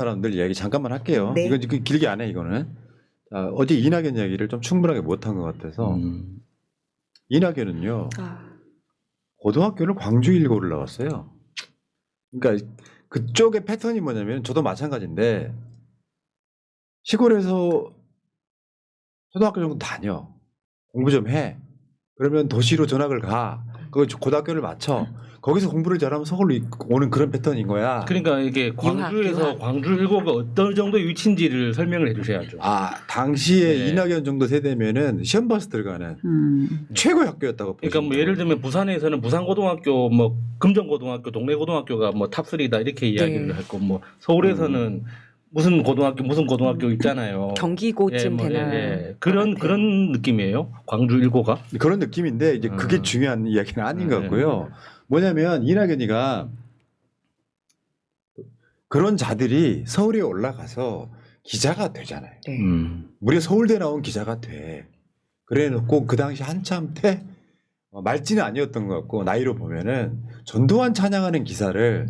사람들 이야기 잠깐만 할게요. 네. 이건 길게 안 해 이거는. 어제 이낙연 이야기를 좀 충분하게 못한 것 같아서 이낙연은요 고등학교를 광주 일고를 나왔어요. 그러니까 그쪽의 패턴이 뭐냐면 저도 마찬가지인데 시골에서 초등학교 정도 다녀 공부 좀 해. 그러면 도시로 전학을 가. 그 고등학교를 마쳐. 거기서 공부를 잘하면 서울로 오는 그런 패턴인 거야. 그러니까 이게 광주에서 광주 일고가 어떤 정도의 위치인지를 설명을 해주셔야죠. 당시에 네. 이낙연 정도 세대면은 시험 봐서 들어가는 최고의 학교였다고. 그러니까 뭐 예를 들면 부산에서는 부산고등학교, 뭐 금정고등학교, 동래고등학교가 뭐 탑3다 이렇게 이야기를 했고, 뭐 서울에서는 무슨 고등학교 있잖아요. 경기고쯤 되나 그런 느낌이에요. 광주 일고가 그런 느낌인데 이제 그게 중요한 이야기는 아닌 것 같고요. 뭐냐면 이낙연이가 그런 자들이 서울에 올라가서 기자가 되잖아요. 네. 무려 서울대 나온 기자가 돼. 그래놓고 그 당시 한참 때 말지는 아니었던 것 같고 나이로 보면은 전두환 찬양하는 기사를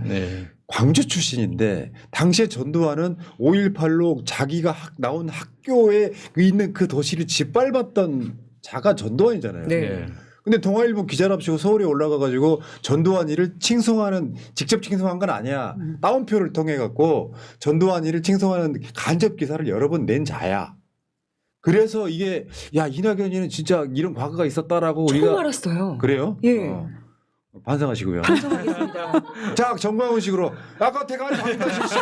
광주 출신인데 당시에 전두환은 5.18로 자기가 나온 학교에 있는 그 도시를 짓밟았던 자가 전두환이잖아요. 네. 근데 동아일보 기자랍시고 서울에 올라가가지고 전두환이를 칭송하는 직접 칭송한 건 아니야. 따옴표를 통해 갖고 전두환이를 칭송하는 간접 기사를 여러 번 낸 자야. 그래서 이게 야 이낙연이는 진짜 이런 과거가 있었다라고 처음 우리가 알았어요. 그래요? 예. 반성하시고요. 반성하겠습니다. 자 정광훈식으로 아까 대가리 잡다 실시.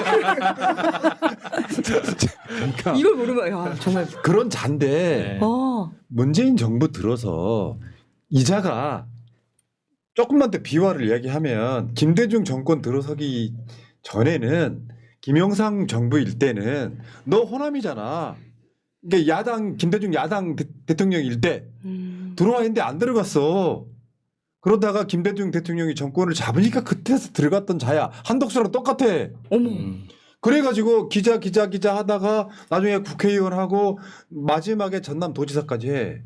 그러니까 이걸 모르면 야 정말 그런 잔데 문재인 정부 들어서 이자가 조금만 더 비화를 이야기하면 김대중 정권 들어서기 전에는 김영삼 정부일 때는 너 호남이잖아. 그러니까 야당 김대중 야당 대통령일 때 들어와 있는데 안 들어갔어. 그러다가 김대중 대통령이 정권을 잡으니까 그때서 들어갔던 자야. 한덕수랑 똑같아. 어머. 그래가지고 기자 하다가 나중에 국회의원하고 마지막에 전남도지사까지 해.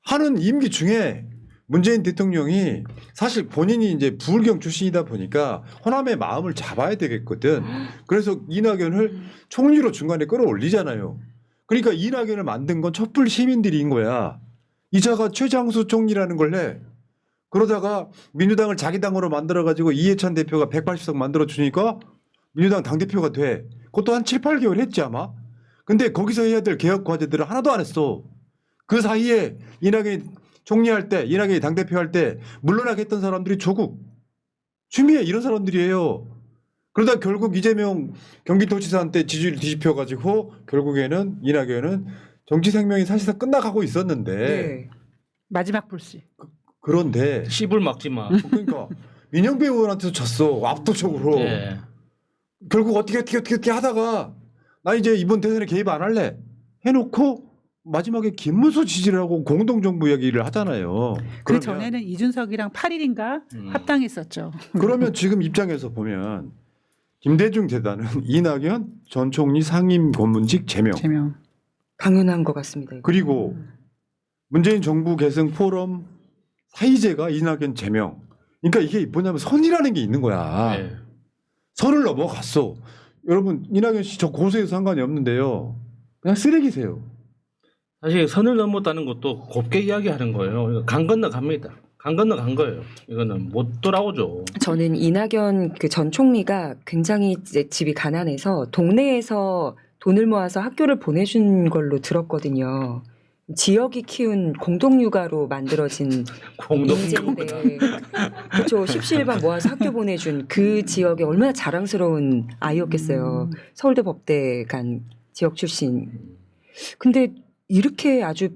하는 임기 중에 문재인 대통령이 사실 본인이 이제 부울경 출신이다 보니까 호남의 마음을 잡아야 되겠거든. 그래서 이낙연을 총리로 중간에 끌어올리잖아요. 그러니까 이낙연을 만든 건 촛불 시민들인 거야. 이자가 최장수 총리라는 걸 해. 그러다가 민주당을 자기 당으로 만들어가지고 이해찬 대표가 180석 만들어주니까 민주당 당대표가 돼. 그것도 한 7, 8개월 했지 아마. 근데 거기서 해야 될 개혁 과제들을 하나도 안 했어. 그 사이에 이낙연이 총리할 때, 이낙연이 당대표 할 때 물러나게 했던 사람들이 조국, 추미애 이런 사람들이에요. 그러다 결국 이재명 경기도지사한테 지지율 뒤집혀가지고 결국에는 이낙연은 정치 생명이 사실상 끝나가고 있었는데 마지막 불씨. 그런데 씹을 막지 마. 그러니까 민영배 의원한테도 졌어. 압도적으로. 결국 어떻게 하다가 나 이제 이번 대선에 개입 안 할래 해놓고 마지막에 김문수 지지를 하고 공동정부 이야기를 하잖아요. 그 전에는 이준석이랑 8일인가 합당했었죠. 그러면 지금 입장에서 보면 김대중 재단은 이낙연 전 총리 상임 고문직 제명. 당연한 것 같습니다. 이거. 그리고 문재인 정부 계승 포럼 사이제가 이낙연 제명. 그러니까 이게 뭐냐면 선이라는 게 있는 거야. 선을 넘어갔어. 여러분 이낙연 씨 저 고소해도 상관이 없는데요. 그냥 쓰레기세요. 사실 선을 넘었다는 것도 곱게 이야기하는 거예요. 이거 강 건너 갑니다. 강 건너 간 거예요. 이거는 못 돌아오죠. 저는 이낙연 그 전 총리가 굉장히 이제 집이 가난해서 동네에서 돈을 모아서 학교를 보내준 걸로 들었거든요. 지역이 키운 공동육아로 만들어진 인재인데 그렇죠. 십시일반 모아서 학교 보내준 그 지역에 얼마나 자랑스러운 아이였겠어요. 서울대 법대 간 지역 출신. 근데 이렇게 아주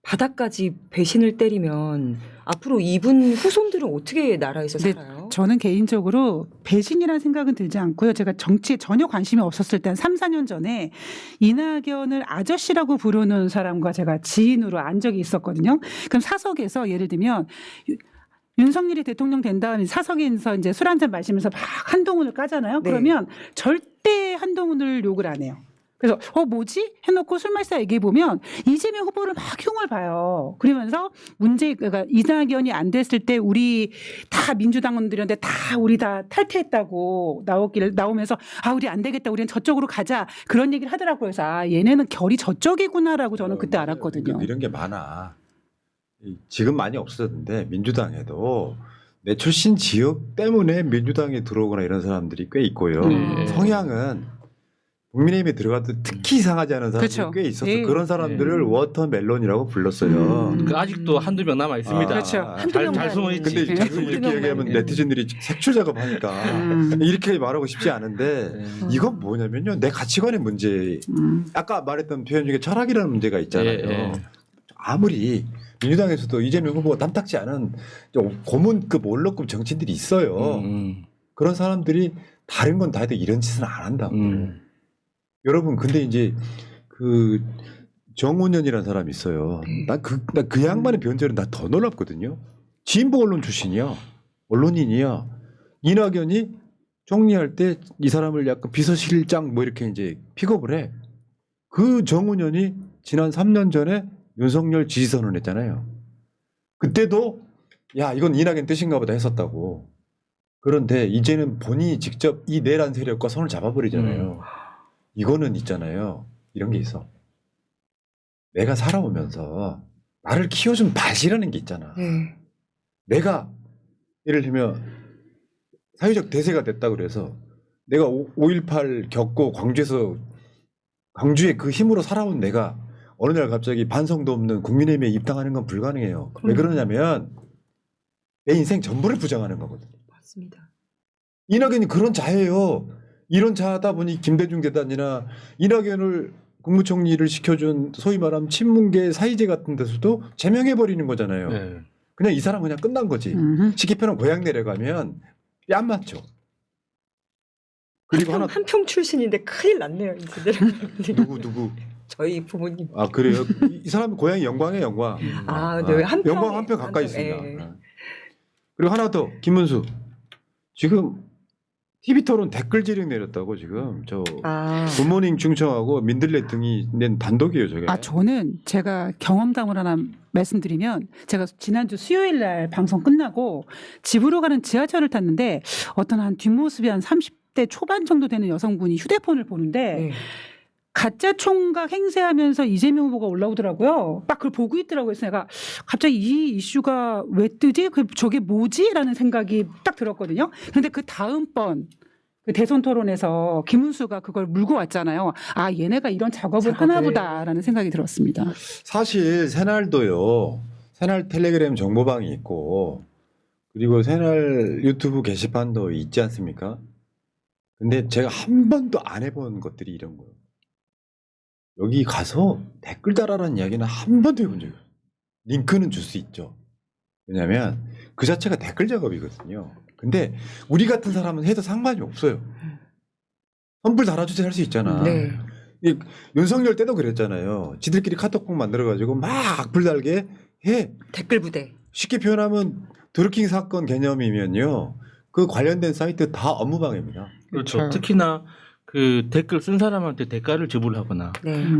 바닥까지 배신을 때리면 앞으로 이분 후손들은 어떻게 나라에서 살아요? 저는 개인적으로 배신이라는 생각은 들지 않고요. 제가 정치에 전혀 관심이 없었을 때 한 3, 4년 전에 이낙연을 아저씨라고 부르는 사람과 제가 지인으로 안 적이 있었거든요. 그럼 사석에서 예를 들면 윤석열이 대통령 된 다음에 사석에서 이제 술 한잔 마시면서 막 한동훈을 까잖아요. 그러면 절대 한동훈을 욕을 안 해요. 그래서 뭐지? 해놓고 술 마시다 얘기해 보면 이재명 후보를 막 흉을 봐요. 그러면서 그러니까 이낙연이 안 됐을 때 우리 다 민주당원들이었는데 다 우리 다 탈퇴했다고 나오면서 우리 안 되겠다. 우리는 저쪽으로 가자. 그런 얘기를 하더라고요. 그래서 얘네는 결이 저쪽이구나라고 저는 그때 알았거든요. 이런 게 많아. 지금 많이 없어졌는데 민주당에도 내 출신 지역 때문에 민주당에 들어오거나 이런 사람들이 꽤 있고요. 성향은 국민의힘에 들어가도 특히 이상하지 않은 사람들이 그렇죠. 꽤 있어서 예. 그런 사람들을 워터멜론이라고 불렀어요. 그 아직도 한두 명 남아 있습니다. 그렇죠. 한두 잘 명만. 숨어 있지. 근데 자꾸 한두 이렇게 명만. 얘기하면 네티즌들이 색출 작업하니까 이렇게 말하고 싶지 않은데 이건 뭐냐면요. 내 가치관의 문제. 아까 말했던 표현 중에 철학이라는 문제가 있잖아요. 예. 아무리 민주당에서도 이재명 후보가 탐탁지 않은 좀 고문급 원로급 정치인들이 있어요. 그런 사람들이 다른 건 다 해도 이런 짓은 안 한다고. 여러분 근데 이제 그 정운현이라는 사람이 있어요. 난 그 양반의 변절은 나 더 놀랍거든요. 진보 언론 출신이야. 언론인이야. 이낙연이 총리할 때 이 사람을 약간 비서실장 뭐 이렇게 이제 픽업을 해. 그 정운현이 지난 3년 전에 윤석열 지지 선언했잖아요. 그때도 야 이건 이낙연 뜻인가 보다 했었다고. 그런데 이제는 본인이 직접 이 내란 세력과 손을 잡아버리잖아요. 이거는 있잖아요. 이런 게 있어. 내가 살아오면서 나를 키워준 밭이라는 게 있잖아. 내가 예를 들면 사회적 대세가 됐다 그래서 내가 5.18 겪고 광주에 그 힘으로 살아온 내가 어느 날 갑자기 반성도 없는 국민의힘에 입당하는 건 불가능해요. 왜 그러냐면 내 인생 전부를 부정하는 거거든요. 맞습니다. 이낙연이 그런 자예요. 이런 자다 보니 김대중 대단이나 이낙연을 국무총리를 시켜준 소위 말하면 친문계 사이제 같은 데서도 제명해버리는 거잖아요. 네. 그냥 이 사람 그냥 끝난 거지. 쉽게 표현하면 고향 내려가면 뺨 맞죠. 그리고 하나 한평 출신인데 큰일 났네요. 이제들. 누구 저희 부모님. 아 그래요? 이 사람 고향이 영광이에요, 영광. 네, 한평. 영광 한평 가까이 한평, 있습니다. 예. 그리고 하나 더 김문수 지금 TV 토론 댓글 지령 내렸다고 지금 저 굿모닝 충청하고 민들레 등이 낸 단독이에요, 저게. 저는 제가 경험담을 하나 말씀드리면 제가 지난주 수요일 날 방송 끝나고 집으로 가는 지하철을 탔는데 어떤 한 뒷모습이 한 30대 초반 정도 되는 여성분이 휴대폰을 보는데 가짜 총각 행세하면서 이재명 후보가 올라오더라고요. 딱 그걸 보고 있더라고요. 그래서 내가 갑자기 이 이슈가 왜 뜨지? 저게 뭐지? 라는 생각이 딱 들었거든요. 그런데 그 다음번 그 대선 토론에서 김은수가 그걸 물고 왔잖아요. 얘네가 이런 작업을 하나 보다라는 생각이 들었습니다. 사실 새날도요. 새날 텔레그램 정보방이 있고 그리고 새날 유튜브 게시판도 있지 않습니까? 근데 제가 한 번도 안 해본 것들이 이런 거예요. 여기 가서 댓글 달아라는 이야기는 한 번도 해본 적이 없어요. 링크는 줄 수 있죠. 왜냐하면 그 자체가 댓글 작업이거든요. 근데 우리 같은 사람은 해도 상관이 없어요. 선불 달아주세요 할 수 있잖아. 네. 윤석열 때도 그랬잖아요. 지들끼리 카톡방 만들어가지고 막 악플 달게 해. 댓글 부대. 쉽게 표현하면 드루킹 사건 개념이면요. 그 관련된 사이트 다 업무방해입니다. 그렇죠. 특히나 그 댓글 쓴 사람한테 대가를 지불하거나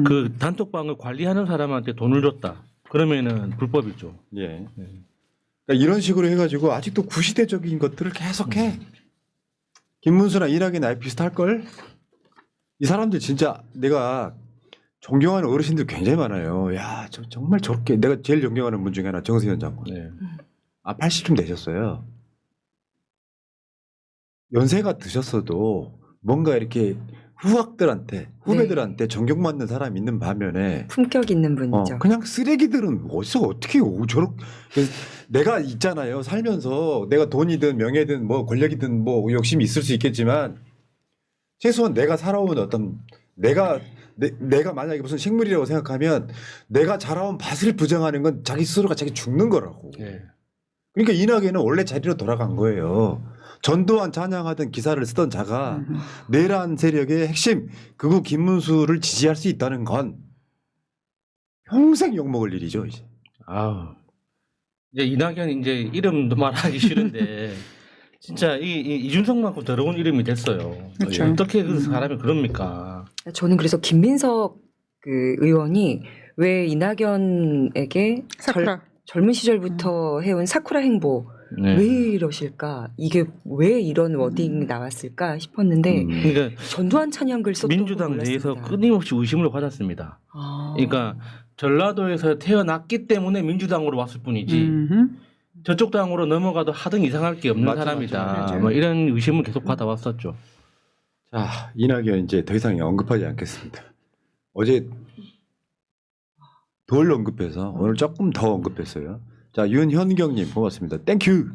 그 단톡방을 관리하는 사람한테 돈을 줬다. 그러면은 불법이죠. 예. 그러니까 이런 식으로 해가지고 아직도 구시대적인 것들을 계속해. 김문수나 이낙연 나이 비슷할 걸. 이 사람들 진짜 내가 존경하는 어르신들 굉장히 많아요. 야, 정말 저렇게 내가 제일 존경하는 분 중에 하나 정세현 장관. 80쯤 되셨어요. 연세가 드셨어도 뭔가 이렇게 후배들한테 존경받는 사람 있는 반면에 품격 있는 분이죠. 그냥 쓰레기들은 어디서 어떻게 저렇게 내가 있잖아요. 살면서 내가 돈이든 명예든 뭐 권력이든 뭐 욕심이 있을 수 있겠지만 최소한 내가 살아온 어떤 내가 만약에 무슨 식물이라고 생각하면 내가 자라온 밭을 부정하는 건 자기 스스로가 자기 죽는 거라고. 그러니까 이낙연은 원래 자리로 돌아간 거예요. 전두환 찬양하던 기사를 쓰던 자가 내란 세력의 핵심 극우 김문수를 지지할 수 있다는 건 평생 욕먹을 일이죠. 이제. 이제 이낙연 이제 이름도 말하기 싫은데 진짜 이준석만큼 더러운 이름이 됐어요. 그렇죠. 어떻게 그 사람이 그럽니까? 저는 그래서 김민석 그 의원이 왜 이낙연에게 사쿠라. 젊은 시절부터 해온 사쿠라 행보 네. 왜 이러실까? 이게 왜 이런 워딩 나왔을까 싶었는데 그러니까 전두환 찬양글 썼던 민주당 걸 내에서 몰랐습니다. 끊임없이 의심을 받았습니다. 아. 그러니까 전라도에서 태어났기 때문에 민주당으로 왔을 뿐이지 음흠. 저쪽 당으로 넘어가도 하등 이상할 게 없는 맞죠, 사람이다. 맞죠. 뭐 이런 의심을 계속 받아왔었죠. 자, 이낙연 이제 더 이상 언급하지 않겠습니다. 어제 덜 언급해서 오늘 조금 더 언급했어요. 자, 윤현경님 고맙습니다. 땡큐.